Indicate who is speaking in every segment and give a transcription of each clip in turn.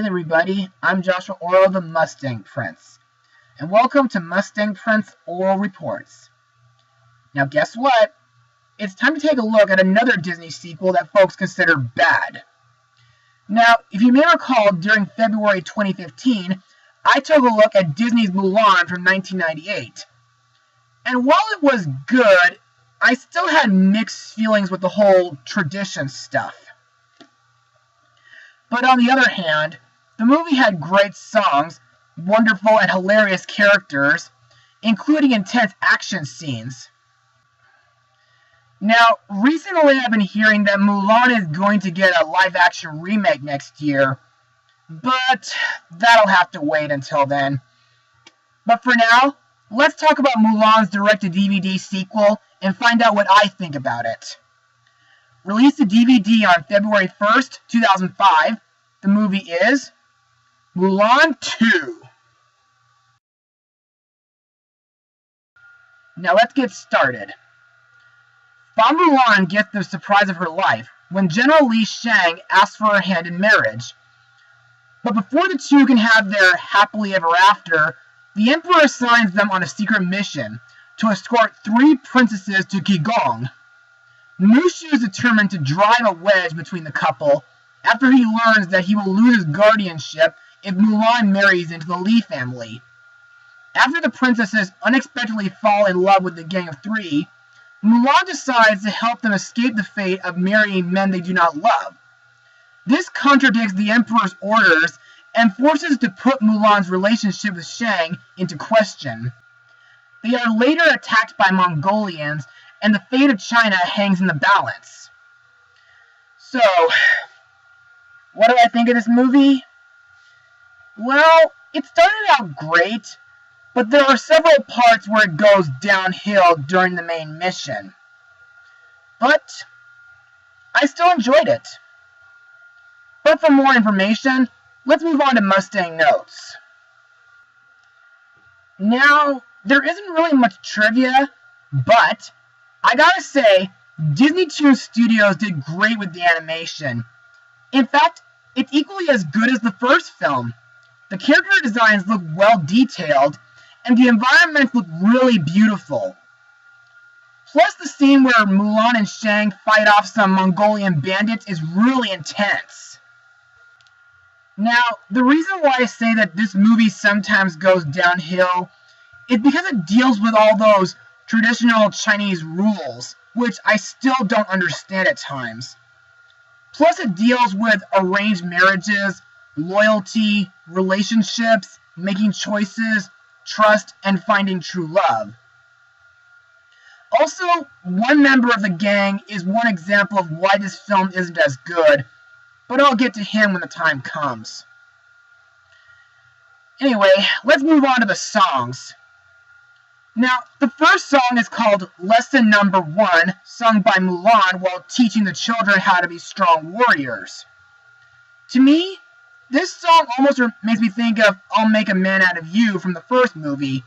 Speaker 1: there, everybody. I'm Joshua Orro, the Mustang Prince, and welcome to Mustang Prince Oral Reports. Now, guess what? It's time to take a look at another Disney sequel that folks consider bad. Now, if you may recall, during February 2015, I took a look at Disney's Mulan from 1998. And while it was good, I still had mixed feelings with the whole tradition stuff. But on the other hand, the movie had great songs, wonderful and hilarious characters, including intense action scenes. Now, recently I've been hearing that Mulan is going to get a live-action remake next year, but that'll have to wait until then. But for now, let's talk about Mulan's direct-to-DVD sequel and find out what I think about it. Released to DVD on February 1st, 2005, the movie is Mulan 2. Now let's get started. Fa Mulan gets the surprise of her life when General Li Shang asks for her hand in marriage. But before the two can have their happily ever after, the Emperor assigns them on a secret mission to escort 3 princesses to Qigong. Mushu is determined to drive a wedge between the couple after he learns that he will lose his guardianship if Mulan marries into the Li family. After the princesses unexpectedly fall in love with the gang of 3, Mulan decides to help them escape the fate of marrying men they do not love. This contradicts the Emperor's orders and forces to put Mulan's relationship with Shang into question. They are later attacked by Mongolians, and the fate of China hangs in the balance. So, what do I think of this movie? Well, it started out great, but there are several parts where it goes downhill during the main mission. But I still enjoyed it. But for more information, let's move on to Mustang Notes. Now, there isn't really much trivia, but I gotta say, Disney Toon Studios did great with the animation. In fact, it's equally as good as the first film. The character designs look well detailed, and the environments look really beautiful. Plus, the scene where Mulan and Shang fight off some Mongolian bandits is really intense. Now, the reason why I say that this movie sometimes goes downhill is because it deals with all those traditional Chinese rules, which I still don't understand at times. Plus, it deals with arranged marriages, loyalty, relationships, making choices, trust, and finding true love. Also, one member of the gang is one example of why this film isn't as good, but I'll get to him when the time comes. Anyway, let's move on to the songs. Now, the first song is called Lesson Number 1, sung by Mulan while teaching the children how to be strong warriors. To me, this song almost makes me think of I'll Make a Man Out of You from the first movie,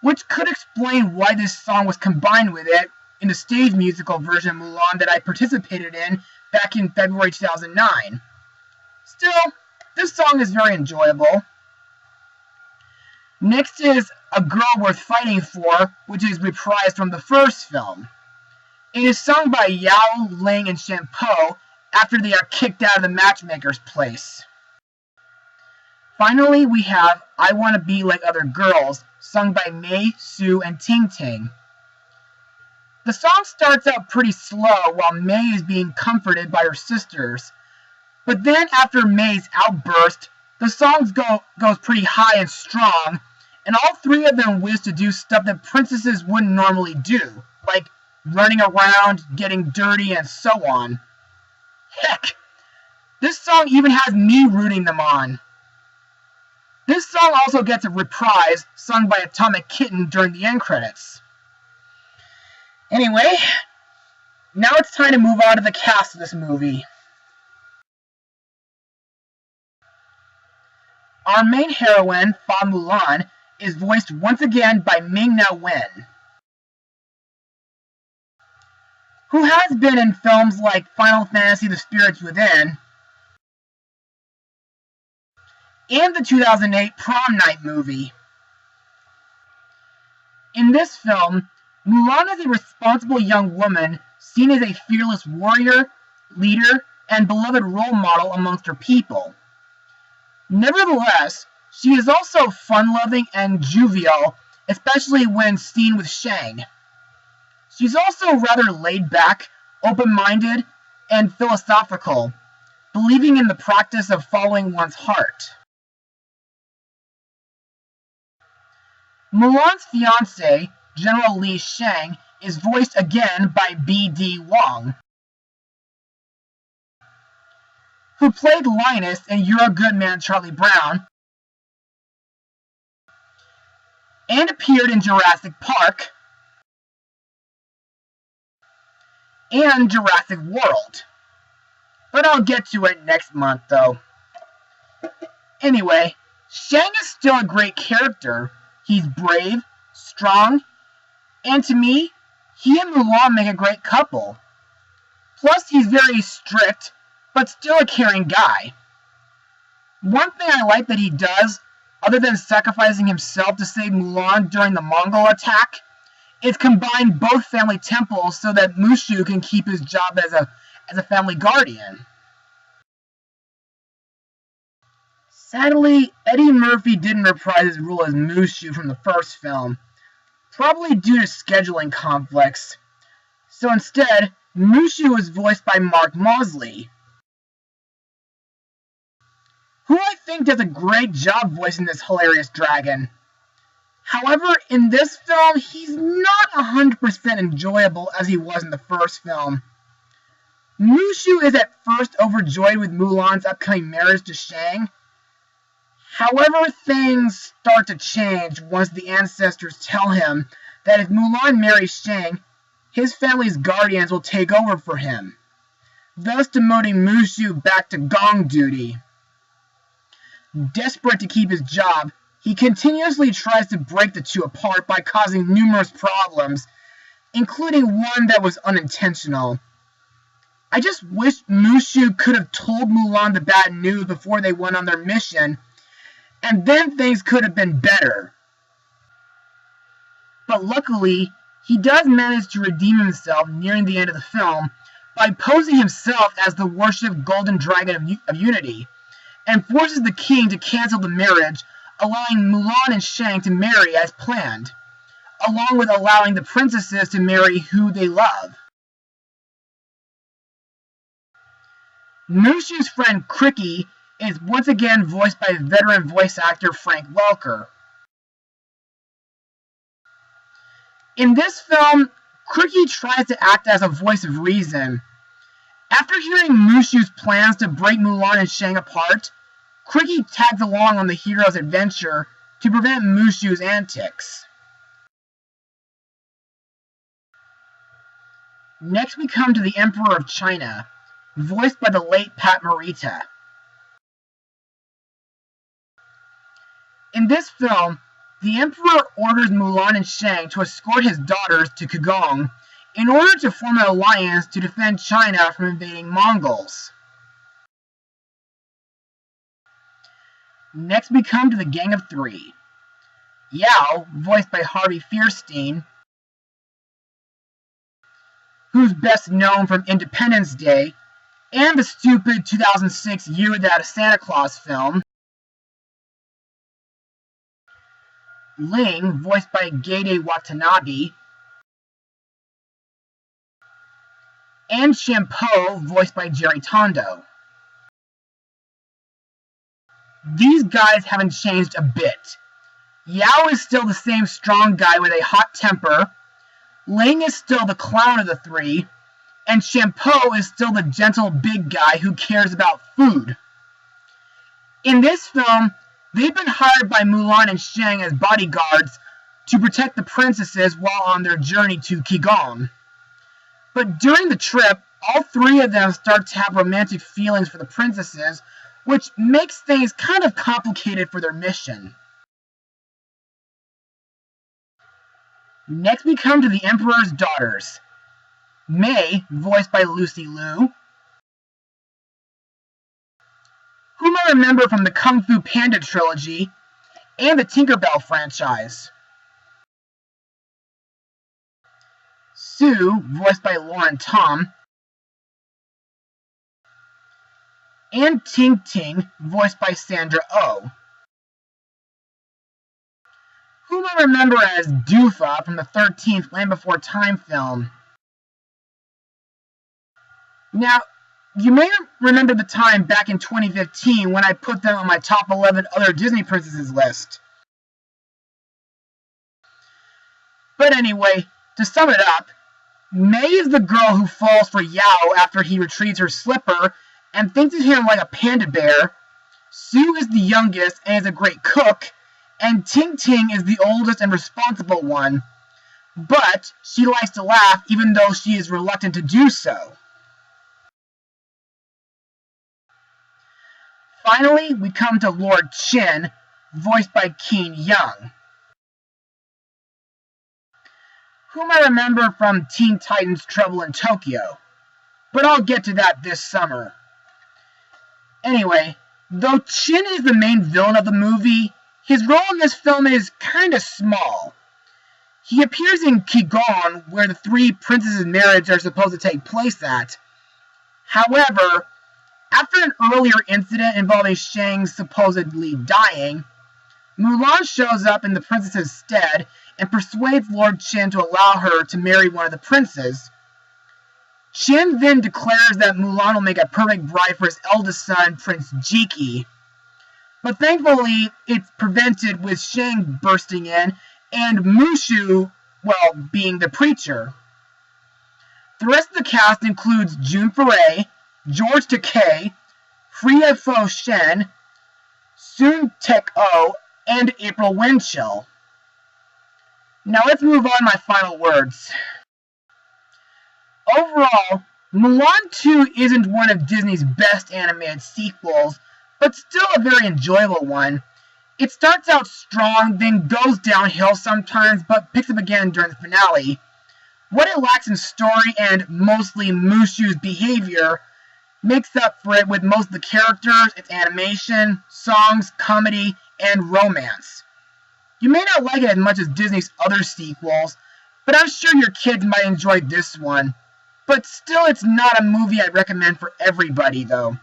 Speaker 1: which could explain why this song was combined with it in the stage musical version of Mulan that I participated in back in February 2009. Still, this song is very enjoyable. Next is A Girl Worth Fighting For, which is reprised from the first film. It is sung by Yao, Ling, and Chien-Po after they are kicked out of the matchmaker's place. Finally, we have I Want to Be Like Other Girls, sung by Mei, Sue, and Ting-Ting. The song starts out pretty slow while Mei is being comforted by her sisters, but then after Mei's outburst, the song goes pretty high and strong, and all 3 of them wish to do stuff that princesses wouldn't normally do, like running around, getting dirty, and so on. Heck, this song even has me rooting them on. This song also gets a reprise, sung by Atomic Kitten during the end credits. Anyway, now it's time to move on to the cast of this movie. Our main heroine, Fa Mulan, is voiced once again by Ming-Na Wen, who has been in films like Final Fantasy The Spirits Within, and the 2008 Prom Night movie. In this film, Mulan is a responsible young woman seen as a fearless warrior, leader, and beloved role model amongst her people. Nevertheless, she is also fun-loving and jovial, especially when seen with Shang. She's also rather laid-back, open-minded, and philosophical, believing in the practice of following one's heart. Mulan's fiancé, General Li Shang, is voiced again by B.D. Wong, who played Linus in You're a Good Man, Charlie Brown, and appeared in Jurassic Park and Jurassic World. But I'll get to it next month, though. Anyway, Shang is still a great character. He's brave, strong, and to me, he and Mulan make a great couple. Plus, he's very strict, but still a caring guy. One thing I like that he does, other than sacrificing himself to save Mulan during the Mongol attack, is combine both family temples so that Mushu can keep his job as a family guardian. Sadly, Eddie Murphy didn't reprise his role as Mushu from the first film, probably due to scheduling conflicts. So instead, Mushu was voiced by Mark Mosley, who I think does a great job voicing this hilarious dragon. However, in this film, he's not 100% enjoyable as he was in the first film. Mushu is at first overjoyed with Mulan's upcoming marriage to Shang. However, things start to change once the ancestors tell him that if Mulan marries Shang, his family's guardians will take over for him, thus demoting Mushu back to gong duty. Desperate to keep his job, he continuously tries to break the two apart by causing numerous problems, including one that was unintentional. I just wish Mushu could have told Mulan the bad news before they went on their mission, and then things could have been better. But luckily, he does manage to redeem himself nearing the end of the film by posing himself as the worshipped Golden Dragon of Unity, and forces the king to cancel the marriage, allowing Mulan and Shang to marry as planned, along with allowing the princesses to marry who they love. Mushu's friend Cri-Kee is once again voiced by veteran voice actor Frank Welker. In this film, Cri-Kee tries to act as a voice of reason. After hearing Mushu's plans to break Mulan and Shang apart, Cri-Kee tags along on the hero's adventure to prevent Mushu's antics. Next we come to the Emperor of China, voiced by the late Pat Morita. In this film, the Emperor orders Mulan and Shang to escort his daughters to Qigong in order to form an alliance to defend China from invading Mongols. Next we come to the Gang of Three. Yao, voiced by Harvey Fierstein, who's best known from Independence Day and the stupid 2006 Year Without a Santa Claus film. Ling, voiced by Gade Watanabe, and Chien-Po, voiced by Jerry Tondo. These guys haven't changed a bit. Yao is still the same strong guy with a hot temper, Ling is still the clown of the three, and Chien-Po is still the gentle big guy who cares about food. In this film, they've been hired by Mulan and Shang as bodyguards to protect the princesses while on their journey to Qigong. But during the trip, all three of them start to have romantic feelings for the princesses, which makes things kind of complicated for their mission. Next we come to the Emperor's daughters. Mei, voiced by Lucy Liu. whom I remember from the Kung Fu Panda trilogy and the Tinkerbell franchise. Sue, voiced by Lauren Tom, and Ting-Ting, voiced by Sandra Oh, whom I remember as Doofa from the 13th Land Before Time film. Now, you may remember the time back in 2015 when I put them on my top 11 other Disney princesses list. But anyway, to sum it up, May is the girl who falls for Yao after he retrieves her slipper and thinks of him like a panda bear. Sue is the youngest and is a great cook, and Ting-Ting is the oldest and responsible one, but she likes to laugh even though she is reluctant to do so. Finally, we come to Lord Chien, voiced by Keen Young, whom I remember from Teen Titans Trouble in Tokyo, but I'll get to that this summer. Anyway, though Chien is the main villain of the movie, his role in this film is kinda small. He appears in Qigong, where the three princesses' marriage are supposed to take place at. However, after an earlier incident involving Shang supposedly dying, Mulan shows up in the princess's stead and persuades Lord Chien to allow her to marry one of the princes. Chien then declares that Mulan will make a perfect bride for his eldest son, Prince Cri-Kee. But thankfully, it's prevented with Shang bursting in and Mushu, well, being the preacher. The rest of the cast includes June Foray, George Takei, Freya Fo Shen, Soon Tek Oh, and April Winchell. Now let's move on to my final words. Overall, Mulan 2 isn't one of Disney's best animated sequels, but still a very enjoyable one. It starts out strong, then goes downhill sometimes, but picks up again during the finale. What it lacks in story and mostly Mushu's behavior makes up for it with most of the characters, its animation, songs, comedy, and romance. You may not like it as much as Disney's other sequels, but I'm sure your kids might enjoy this one. But still, it's not a movie I'd recommend for everybody, though.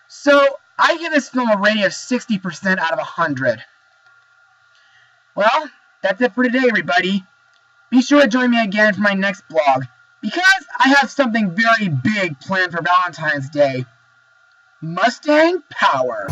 Speaker 1: So, I give this film a rating of 60% out of 100. Well, that's it for today, everybody. Be sure to join me again for my next blog, because I have something very big planned for Valentine's Day. Mustang Power.